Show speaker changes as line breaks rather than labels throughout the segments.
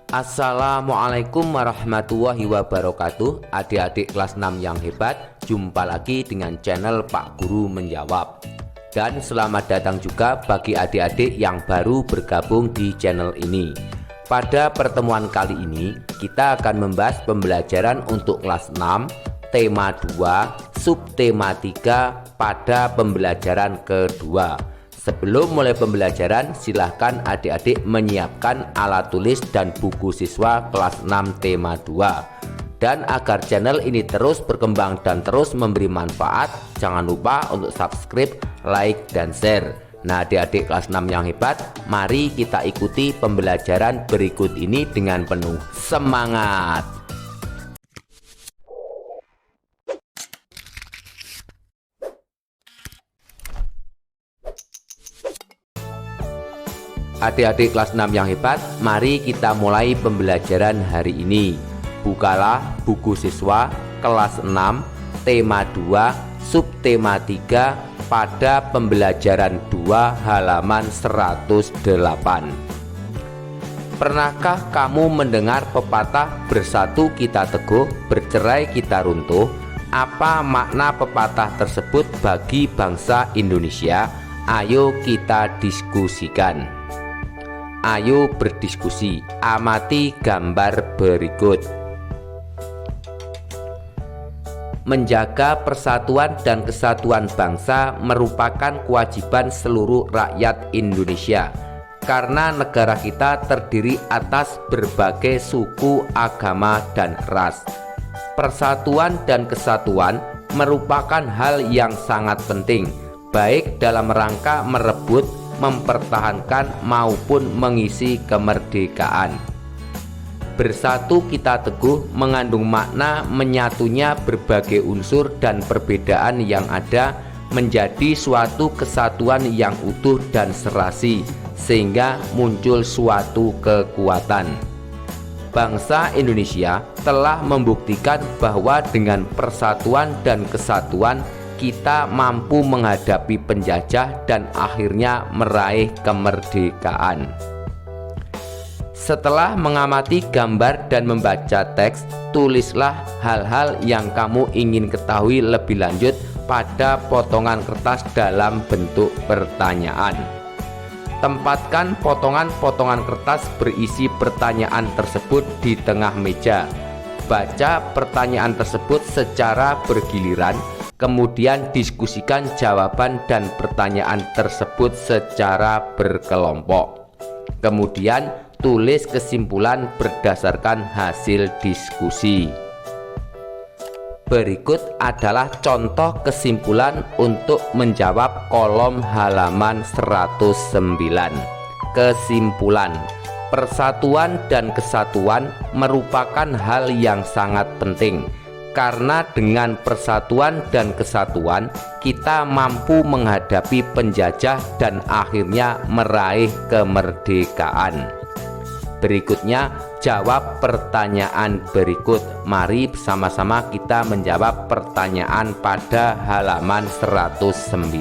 Assalamualaikum warahmatullahi wabarakatuh. Adik-adik kelas 6 yang hebat, jumpa lagi dengan channel Pak Guru Menjawab. Dan selamat datang juga bagi adik-adik yang baru bergabung di channel ini. Pada pertemuan kali ini kita akan membahas pembelajaran untuk kelas 6, tema 2, subtema 3 pada pembelajaran kedua. Sebelum mulai pembelajaran, silahkan adik-adik menyiapkan alat tulis dan buku siswa kelas 6 tema 2. Dan agar channel ini terus berkembang dan terus memberi manfaat, jangan lupa untuk subscribe, like, dan share. Nah, adik-adik kelas 6 yang hebat, mari kita ikuti pembelajaran berikut ini dengan penuh semangat. Adik-adik kelas 6 yang hebat, mari kita mulai pembelajaran hari ini. Bukalah buku siswa kelas 6 tema 2 subtema 3 pada pembelajaran 2 halaman 108. Pernahkah kamu mendengar pepatah bersatu kita teguh, bercerai kita runtuh? Apa makna pepatah tersebut bagi bangsa Indonesia? Ayo kita diskusikan. Ayo berdiskusi, amati gambar berikut. Menjaga persatuan dan kesatuan bangsa merupakan kewajiban seluruh rakyat Indonesia, karena negara kita terdiri atas berbagai suku, agama, dan ras. Persatuan dan kesatuan merupakan hal yang sangat penting, baik dalam rangka merebut, mempertahankan maupun mengisi kemerdekaan. Bersatu kita teguh mengandung makna menyatunya berbagai unsur dan perbedaan yang ada menjadi suatu kesatuan yang utuh dan serasi, sehingga muncul suatu kekuatan. Bangsa Indonesia telah membuktikan bahwa dengan persatuan dan kesatuan kita mampu menghadapi penjajah dan akhirnya meraih kemerdekaan. Setelah mengamati gambar dan membaca teks, tulislah hal-hal yang kamu ingin ketahui lebih lanjut pada potongan kertas dalam bentuk pertanyaan. Tempatkan potongan-potongan kertas berisi pertanyaan tersebut di tengah meja. Baca pertanyaan tersebut secara bergiliran, kemudian diskusikan jawaban dan pertanyaan tersebut secara berkelompok. Kemudian tulis kesimpulan berdasarkan hasil diskusi. Berikut adalah contoh kesimpulan untuk menjawab kolom halaman 109. Kesimpulan: persatuan dan kesatuan merupakan hal yang sangat penting, karena dengan persatuan dan kesatuan kita mampu menghadapi penjajah dan akhirnya meraih kemerdekaan. Berikutnya, jawab pertanyaan berikut. Mari bersama-sama kita menjawab pertanyaan pada halaman 109.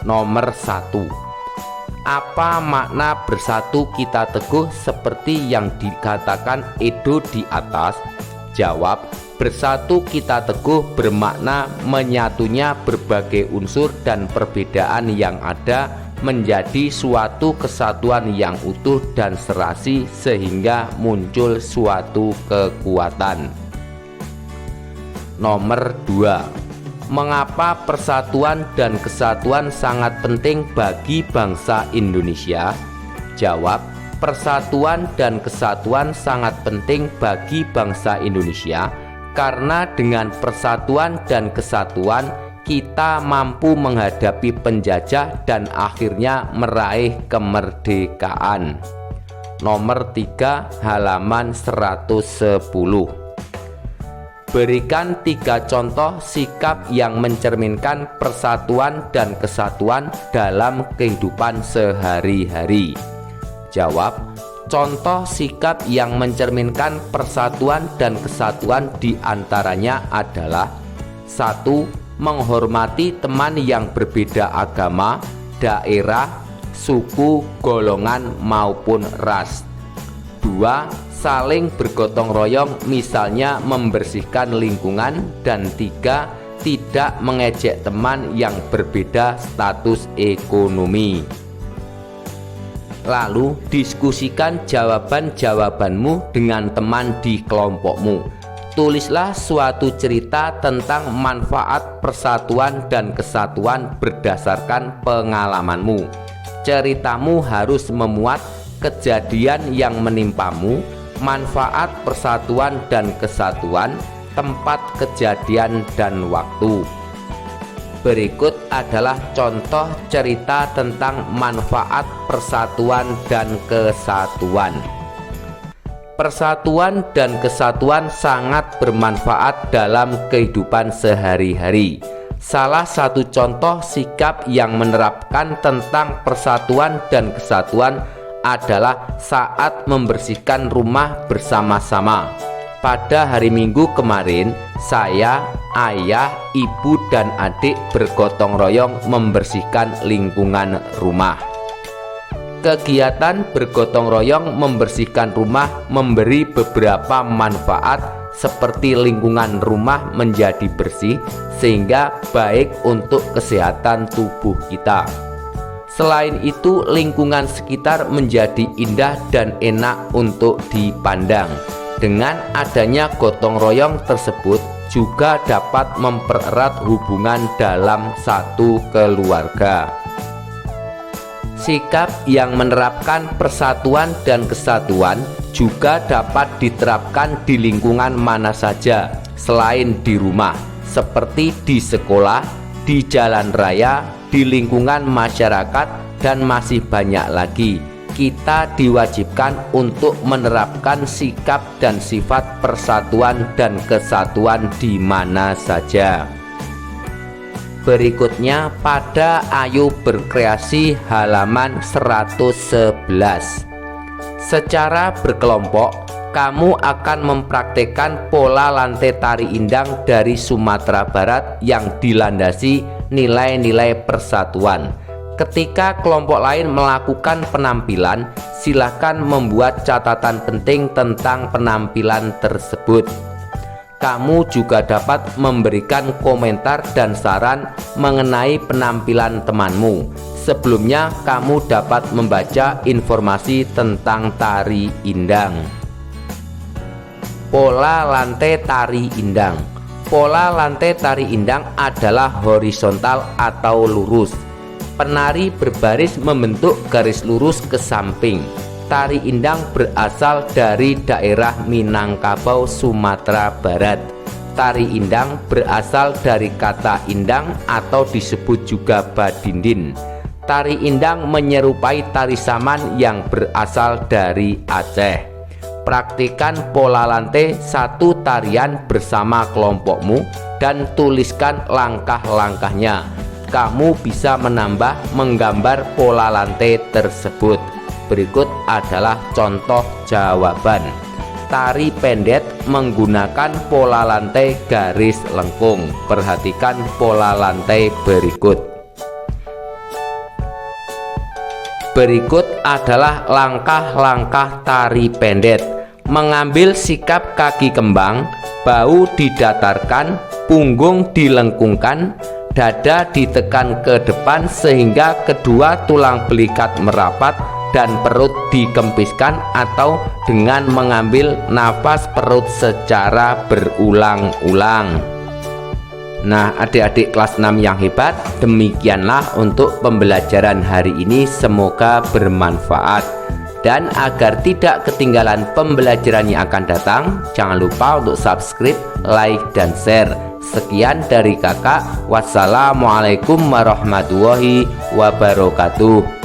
Nomor 1. Apa makna bersatu kita teguh seperti yang dikatakan Edo di atas? Jawab: bersatu kita teguh bermakna menyatunya berbagai unsur dan perbedaan yang ada menjadi suatu kesatuan yang utuh dan serasi sehingga muncul suatu kekuatan. Nomor 2. Mengapa persatuan dan kesatuan sangat penting bagi bangsa Indonesia? Jawab: persatuan dan kesatuan sangat penting bagi bangsa Indonesia karena dengan persatuan dan kesatuan kita mampu menghadapi penjajah dan akhirnya meraih kemerdekaan. Nomor 3, halaman 110. Berikan 3 contoh sikap yang mencerminkan persatuan dan kesatuan dalam kehidupan sehari-hari. Jawab: contoh sikap yang mencerminkan persatuan dan kesatuan diantaranya adalah: 1. Menghormati teman yang berbeda agama, daerah, suku, golongan, maupun ras. 2. 2. Saling bergotong royong, misalnya membersihkan lingkungan. Dan 3. Tidak mengejek teman yang berbeda status ekonomi. Lalu diskusikan jawaban-jawabanmu dengan teman di kelompokmu. Tulislah suatu cerita tentang manfaat persatuan dan kesatuan berdasarkan pengalamanmu. Ceritamu harus memuat kejadian yang menimpamu, manfaat persatuan dan kesatuan, tempat kejadian dan waktu. Berikut adalah contoh cerita tentang manfaat persatuan dan kesatuan. Persatuan dan kesatuan sangat bermanfaat dalam kehidupan sehari-hari. Salah satu contoh sikap yang menerapkan tentang persatuan dan kesatuan adalah saat membersihkan rumah bersama-sama. Pada hari Minggu kemarin, saya, ayah, ibu, dan adik bergotong royong membersihkan lingkungan rumah. Kegiatan bergotong royong membersihkan rumah memberi beberapa manfaat seperti lingkungan rumah menjadi bersih sehingga baik untuk kesehatan tubuh kita. Selain itu, lingkungan sekitar menjadi indah dan enak untuk dipandang. Dengan adanya gotong royong tersebut juga dapat mempererat hubungan dalam satu keluarga. Sikap yang menerapkan persatuan dan kesatuan juga dapat diterapkan di lingkungan mana saja selain di rumah, seperti di sekolah, di jalan raya, di lingkungan masyarakat, dan masih banyak lagi. Kita diwajibkan untuk menerapkan sikap dan sifat persatuan dan kesatuan di mana saja. Berikutnya pada Ayo Berkreasi halaman 111. Secara berkelompok, kamu akan mempraktekkan pola lantai tari indang dari Sumatera Barat yang dilandasi nilai-nilai persatuan. Ketika kelompok lain melakukan penampilan, silakan membuat catatan penting tentang penampilan tersebut. Kamu juga dapat memberikan komentar dan saran mengenai penampilan temanmu. Sebelumnya, kamu dapat membaca informasi tentang tari indang. Pola lantai tari indang. Pola lantai tari indang adalah horizontal atau lurus. Penari berbaris membentuk garis lurus ke samping. Tari indang berasal dari daerah Minangkabau, Sumatera Barat. Tari indang berasal dari kata indang atau disebut juga badindin. Tari indang menyerupai tari saman yang berasal dari Aceh. Praktikan pola lantai satu tarian bersama kelompokmu dan tuliskan langkah-langkahnya. Kamu bisa menambah menggambar pola lantai tersebut. Berikut adalah contoh jawaban. Tari pendet menggunakan pola lantai garis lengkung. Perhatikan pola lantai berikut. Berikut adalah langkah-langkah tari pendet. Mengambil sikap kaki kembang, bahu didatarkan, punggung dilengkungkan, dada ditekan ke depan sehingga kedua tulang belikat merapat dan perut dikempiskan atau dengan mengambil nafas perut secara berulang-ulang. Nah, adik-adik kelas 6 yang hebat, demikianlah untuk pembelajaran hari ini, semoga bermanfaat. Dan agar tidak ketinggalan pembelajaran yang akan datang, jangan lupa untuk subscribe, like, dan share. Sekian dari kakak. Wassalamualaikum warahmatullahi wabarakatuh.